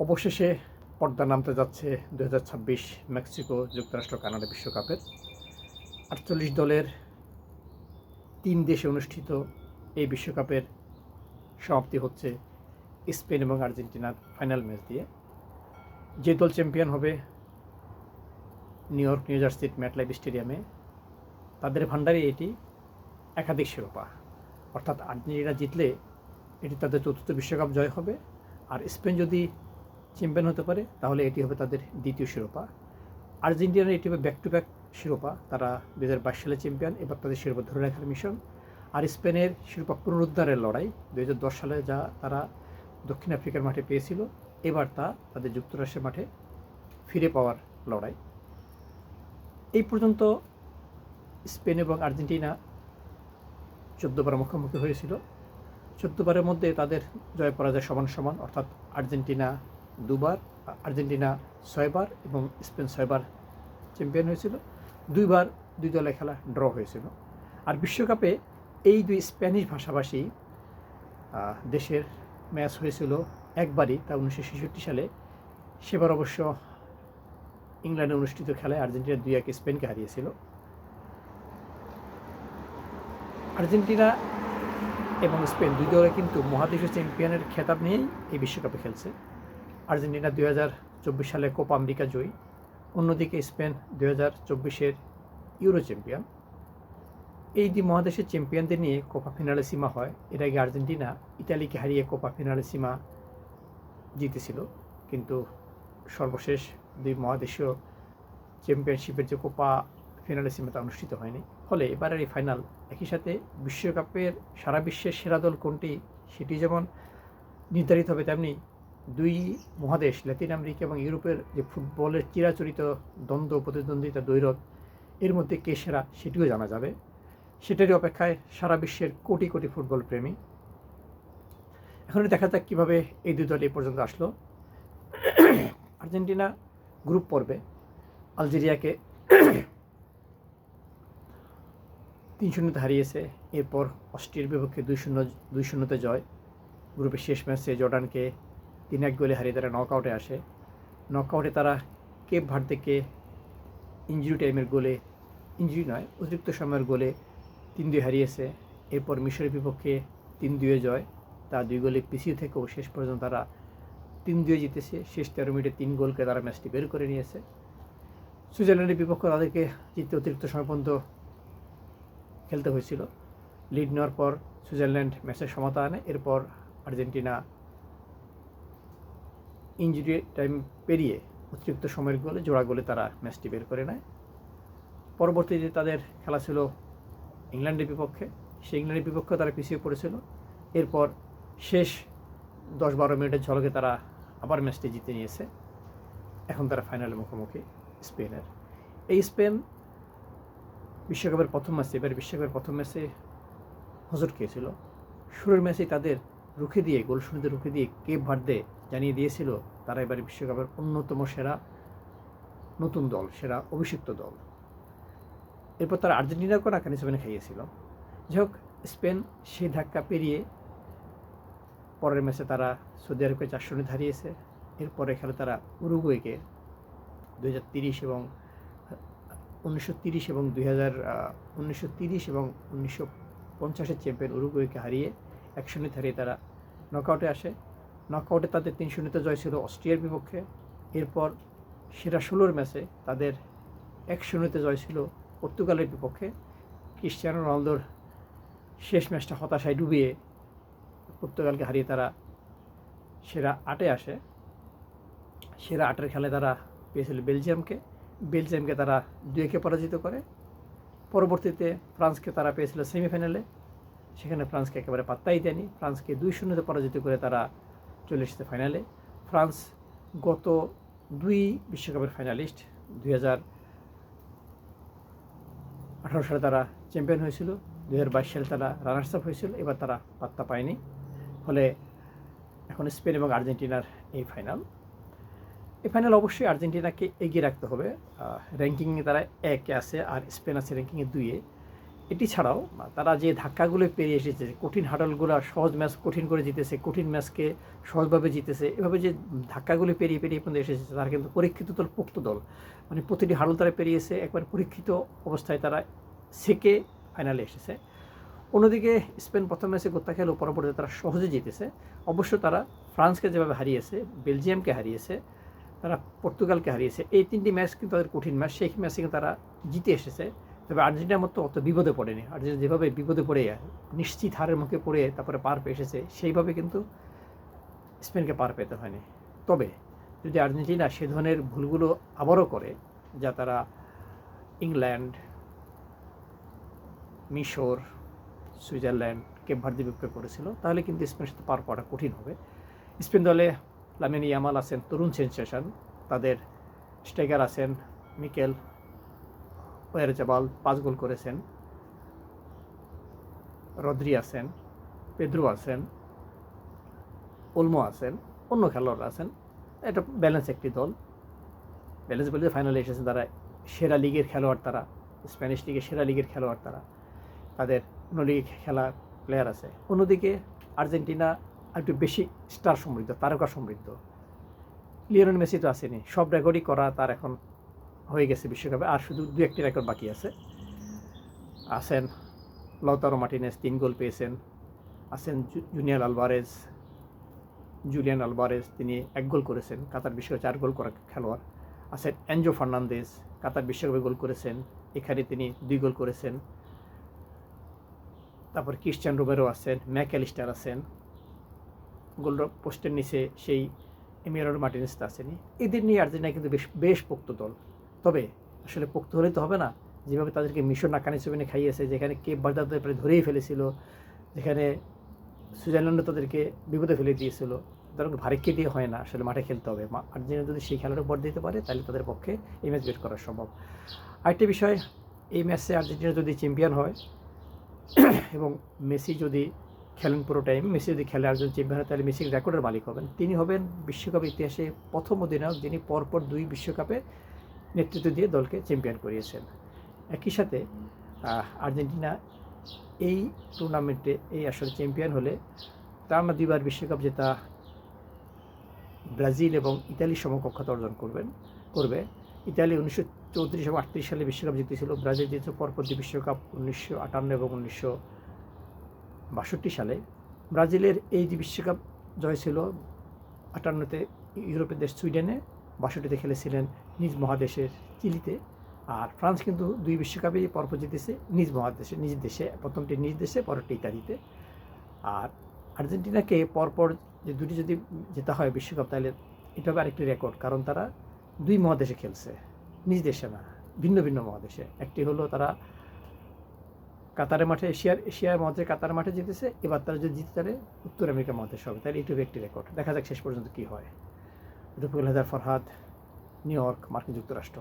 অবশেষে পর্দা নামতে যাচ্ছে 2026 মেক্সিকো যুক্তরাষ্ট্র কানাডা বিশ্বকাপের 48 দলের 3 দেশে অনুষ্ঠিত এই বিশ্বকাপের সমাপ্তি হচ্ছে স্পেন এবং আর্জেন্টিনার ফাইনাল ম্যাচ দিয়ে। যে দল চ্যাম্পিয়ন হবে নিউ জার্সির ম্যাটলাইফ স্টেডিয়ামে, তাদের ভান্ডারে এটি একাধিক শিরোপা। অর্থাৎ আর্জেন্টিনা জিতলে এটি তাদের চতুর্থ বিশ্বকাপ জয় হবে, আর স্পেন যদি চ্যাম্পিয়ন হতে পারে তাহলে এটি হবে তাদের দ্বিতীয় শিরোপা। আর্জেন্টিনার এটি হবে ব্যাক টু ব্যাক শিরোপা, তারা 2022 সালে চ্যাম্পিয়ন, এবার তাদের শিরোপা ধরে রাখার মিশন। আর স্পেনের শিরোপা পুনরুদ্ধারের লড়াই, 2010 সালে যা তারা দক্ষিণ আফ্রিকার মাঠে পেয়েছিল, এবার তা তাদের যুক্তরাষ্ট্রের মাঠে ফিরে পাওয়ার লড়াই। এই পর্যন্ত স্পেন এবং আর্জেন্টিনা 14 বার মুখোমুখি হয়েছিল। 14 বারের মধ্যে তাদের জয় পরাজয় সমান সমান, অর্থাৎ আর্জেন্টিনা 2 বার, আর্জেন্টিনা 6 বার এবং স্পেন 6 বার চ্যাম্পিয়ন হয়েছিল। 2 বার 2 দলের খেলা ড্র হয়েছিল। আর বিশ্বকাপে এই দুই স্প্যানিশ ভাষাভাষী দেশের ম্যাচ হয়েছিল একবারই, তা 1966 সালে। সেবার অবশ্য ইংল্যান্ডে অনুষ্ঠিত খেলায় আর্জেন্টিনা 2-1 স্পেনকে হারিয়েছিল। আর্জেন্টিনা এবং স্পেন দুই দলে কিন্তু মহাদেশীয় চ্যাম্পিয়নের খেতাব নিয়েই এই বিশ্বকাপে খেলছে। আর্জেন্টিনা 2024 সালে কোপা আমেরিকা জয়ী, অন্যদিকে স্পেন 2024-এর ইউরো চ্যাম্পিয়ন। এই দুই মহাদেশের চ্যাম্পিয়নদের নিয়ে কোপা ফিনালে সীমা হয়। এর আগে আর্জেন্টিনা ইতালিকে হারিয়ে কোপা ফিনালে সীমা জিতেছিল, কিন্তু সর্বশেষ দুই মহাদেশীয় চ্যাম্পিয়নশিপের যে কোপা ফিনালে সীমাটা অনুষ্ঠিত হয়নি। ফলে এবারের এই ফাইনাল একই সাথে বিশ্বকাপের সারা বিশ্বের সেরা দল কোনটি সেটি যেমন নির্ধারিত হবে, তেমনি দুই মহাদেশ লাতিন আমেরিকা এবং ইউরোপের যে ফুটবলের চিরাচরিত দ্বন্দ্ব প্রতিদ্বন্দ্বিতা দ্বৈরথ, এর মধ্যে কে সেরা সেটিও জানা যাবে। সেটারই অপেক্ষায় সারা বিশ্বের কোটি কোটি ফুটবল প্রেমী। এখন দেখা যাক কীভাবে এই দুই দল এই পর্যন্ত আসলো। আর্জেন্টিনা গ্রুপ পর্বে আলজেরিয়াকে 3-0 হারিয়েছে, এরপর অস্ট্রিয়ার বিপক্ষে 2-0 জয়। গ্রুপের শেষ ম্যাচে জর্ডানকে 3-1 গোলে হারিয়ে তারা নকআউটে আসে। নকআউটে তারা কেপ ভার্দেকে অতিরিক্ত সময়ের গোলে 3-2 হারিয়েছে। এরপর মিশরের বিপক্ষে 3-2 জয়, তা 2 গোলে পিছিয়ে থেকেও শেষ পর্যন্ত তারা 3-2 জিতেছে। শেষ 13 মিনিটে 3 গোলকে তারা ম্যাচটি বের করে নিয়েছে। সুইজারল্যান্ডের বিপক্ষে তাদেরকে জিততে অতিরিক্ত সময় পর্যন্ত খেলতে হয়েছিল। লিড নেওয়ার পর সুইজারল্যান্ড ম্যাচের সমতা আনে, এরপর আর্জেন্টিনা ইনজুরি টাইম পেরিয়ে অতিরিক্ত সময়ের গোলে জোড়া গোলে তারা ম্যাচটি বের করে নেয়। পরবর্তীতে তাদের খেলা ছিল ইংল্যান্ডের বিপক্ষে, সেই ইংল্যান্ডের বিপক্ষে তারা পিছিয়ে পড়েছিল। এরপর শেষ 10-12 মিনিটের ঝলকে তারা আবার ম্যাচটি জিতে নিয়েছে। এখন তারা ফাইনালে মুখোমুখি স্পেনের। এই স্পেন বিশ্বকাপের প্রথম ম্যাচে হোঁচট খেয়েছিল। শুরুর ম্যাচেই তাদের গোল শূন্যতে রুখে দিয়ে কেপ ভার্দে জানিয়ে দিয়েছিল তারা এবারে বিশ্বকাপের অন্যতম সেরা নতুন দল, সেরা অভিষিক্ত দল। এরপর তারা আর্জেন্টিনাকে নাকানি সেভেনে খাইয়েছিল। যাই হোক, স্পেন সেই ধাক্কা পেরিয়ে পরের ম্যাচে তারা সৌদি আরবকে 4-0 হারিয়েছে। এরপরে খেলে তারা উরুগুয়েকে 2030 এবং 1930 এবং 1950-এর চ্যাম্পিয়ন উরুগুয়েকে হারিয়ে 1-0 হারিয়ে তারা নকআউটে আসে। নকআউটে তাদের 3-0 জয় ছিল অস্ট্রিয়ার বিপক্ষে। এরপর সেরা 16 ম্যাচে তাদের 1-0 জয় ছিল পর্তুগালের বিপক্ষে। ক্রিস্টিয়ানো রোনালদোর শেষ ম্যাচটা হতাশায় ডুবিয়ে পর্তুগালকে হারিয়ে তারা সেরা 8-এ আসে। সেরা 8-এর খেলায় তারা পেয়েছিল বেলজিয়ামকে তারা 2-1 পরাজিত করে। পরবর্তীতে ফ্রান্সকে তারা পেয়েছিল সেমিফাইনালে, সেখানে ফ্রান্সকে একেবারে পাত্তাই দেয়নি। ফ্রান্সকে 2-0 পরাজিত করে তারা চলে এসেছে ফাইনালে। ফ্রান্স গত 2 বিশ্বকাপের ফাইনালিস্ট, 2018 সালে তারা চ্যাম্পিয়ন হয়েছিল, 2022 সালে তারা রানার্স আপ হয়েছিল, এবার তারা পাত্তা পায়নি। ফলে এখন স্পেন এবং আর্জেন্টিনার এই ফাইনাল অবশ্যই আর্জেন্টিনাকে এগিয়ে রাখতে হবে। র্যাঙ্কিংয়ে তারা 1-এ আছে আর স্পেন আছে র্যাঙ্কিংয়ে 2-এ। এটি ছাড়াও তারা যে ধাক্কাগুলো পেরিয়ে এসেছে, কঠিন হার্ডলগুলো সহজ ম্যাচ কঠিন করে জিতেছে, কঠিন ম্যাচকে সহজভাবে জিতেছে, এভাবে যে ধাক্কাগুলো পেরিয়ে পেরিয়ে পর্যন্ত এসেছে, তারা কিন্তু পরীক্ষিত দল, পোক্ত দল। মানে প্রতিটি হার্ডল তারা পেরিয়েছে, একবার পরীক্ষিত অবস্থায় তারা সেকে ফাইনালে এসেছে। অন্যদিকে স্পেন প্রথম ম্যাচে গোত্তা খেলেও পরবর্তীতে তারা সহজে জিতেছে। অবশ্য তারা ফ্রান্সকে যেভাবে হারিয়েছে, বেলজিয়ামকে হারিয়েছে, তারা পর্তুগালকে হারিয়েছে, এই 3টি ম্যাচ কিন্তু তাদের কঠিন ম্যাচ, সেই ম্যাচে কিন্তু তারা জিতে এসেছে। তবে আর্জেন্টিনার মতো অত বিপদে পড়েনি। আর্জেন্টিনা যেভাবে বিপদে পড়ে নিশ্চিত হারের মুখে পড়ে তারপরে পার পেয়ে এসেছে, সেইভাবে কিন্তু স্পেনকে পার পেতে হয়নি। তবে যদি আর্জেন্টিনা সে ধরনের ভুলগুলো আবারও করে, যা তারা ইংল্যান্ড, মিশর, সুইজারল্যান্ড, কেপ ভার্দে বিপক্ষে করেছিল, তাহলে কিন্তু স্পেনের সাথে পার পাওয়াটা কঠিন হবে। স্পেন দলে লামিন ইয়ামাল আছেন, তরুণ সেনসেশন। তাদের স্ট্রাইকার আছেন মিকেল ওয়ারজাবাল, 5 গোল করেছেন। রদ্রি আছেন, পেদ্রো আছেন, ওলমো আছেন, অন্য খেলোয়াড়রা আছেন। এটা ব্যালেন্স একটি দল। ব্যালেন্স বলতে ফাইনালে এসেছেন তারা, সেরা লিগের খেলোয়াড় তারা, স্প্যানিশ লিগের সেরা লিগের খেলোয়াড় তারা, তাদের অন্য লিগে খেলা প্লেয়ার আছে। অন্যদিকে আর্জেন্টিনা একটু বেশি স্টার সমৃদ্ধ, তারকা সমৃদ্ধ। লিওনেল মেসি তো আসেনি, সব রেকর্ডই করা তার এখন হয়ে গেছে বিশ্বকাপে, আর শুধু 2-1টি রেকর্ড বাকি আছে। আছেন লাউতারো মার্টিনেজ, 3 গোল পেয়েছেন। আছেন জুলিয়ান আলভারেজ, তিনি 1 গোল করেছেন, কাতার বিশ্বকাপে 4 গোল করা খেলোয়াড়। আছেন এনজো ফার্নান্দেজ, কাতার বিশ্বকাপে গোল করেছেন, এখানে তিনি 2 গোল করেছেন। তারপর ক্রিশ্চিয়ান রোমেরো আছেন, ম্যাকঅ্যালিস্টার আছেন, গোল পোস্টের নিচে সেই এমিলিয়ানো মার্টিনেজ আসেনি। এদের নিয়ে আর্জেন্টিনা কিন্তু বেশ পোক্ত দল। তবে আসলে পোক্ত হলেই তো হবে না, যেভাবে তাদেরকে মিশর নাকানি চুবানি খাইয়েছে, যেখানে কেপ ভার্দে প্রায় ধরেই ফেলেছিল, যেখানে সুইজারল্যান্ডও তাদেরকে বিপদে ফেলে দিয়েছিল, সুতরাং ভারিককে দিয়ে হয় না, আসলে মাঠে খেলতে হবে। আর্জেন্টিনা যদি সেই খেলার উপর দিতে পারে, তাহলে তাদের পক্ষে এই ম্যাচ বের করা সম্ভব। আরেকটি বিষয়, এই ম্যাচে আর্জেন্টিনা যদি চ্যাম্পিয়ন হয় এবং মেসি যদি খেলেন পুরো টাইম, মেসি যদি খেলে আর যদি চ্যাম্পিয়ন হয়, তাহলে মেসি রেকর্ডের মালিক হবেন। তিনি হবেন বিশ্বকাপ ইতিহাসে প্রথম অধিনায়ক যিনি পরপর 2 বিশ্বকাপে নেতৃত্ব দিয়ে দলকে চ্যাম্পিয়ন করিয়েছেন। একই সাথে আর্জেন্টিনা এই টুর্নামেন্টে এই আসলে চ্যাম্পিয়ন হলে টানা 2বার বিশ্বকাপ জেতা ব্রাজিল এবং ইতালির সমকক্ষতা অর্জন করবে। ইতালি 1934 এবং 38 সালে বিশ্বকাপ জিতেছিল, ব্রাজিল জিতেছিল পরপর 2 বিশ্বকাপ 1958 এবং 1962 সালে। ব্রাজিলের এই 2 বিশ্বকাপ জয় ছিল 58তে ইউরোপের দেশ সুইডেনে, 62তে খেলেছিলেন নিজ মহাদেশের চিলিতে। আর ফ্রান্স কিন্তু 2 বিশ্বকাপই পরপর জিতেছে নিজ মহাদেশে, নিজ দেশে, প্রথমটি নিজ দেশে, পরেরটি ইতালিতে। আর আর্জেন্টিনাকে পরপর যে 2টি যদি জেতা হয় বিশ্বকাপ, তাহলে এটা হবে আরেকটি রেকর্ড, কারণ তারা 2 মহাদেশে খেলছে, নিজ দেশে না, ভিন্ন ভিন্ন মহাদেশে। একটি হলো তারা কাতারের মাঠে, এশিয়ার মহাদেশে কাতার মাঠে জিতেছে, এবার তারা যদি জিতে তাহলে উত্তর আমেরিকা মহাদেশ হবে, তাহলে এটুকু একটি রেকর্ড। দেখা যাক শেষ পর্যন্ত কী হয়। রফিকুল হায়দার ফরহাদ, নিউ ইয়র্ক, মার্কিন যুক্তরাষ্ট্র।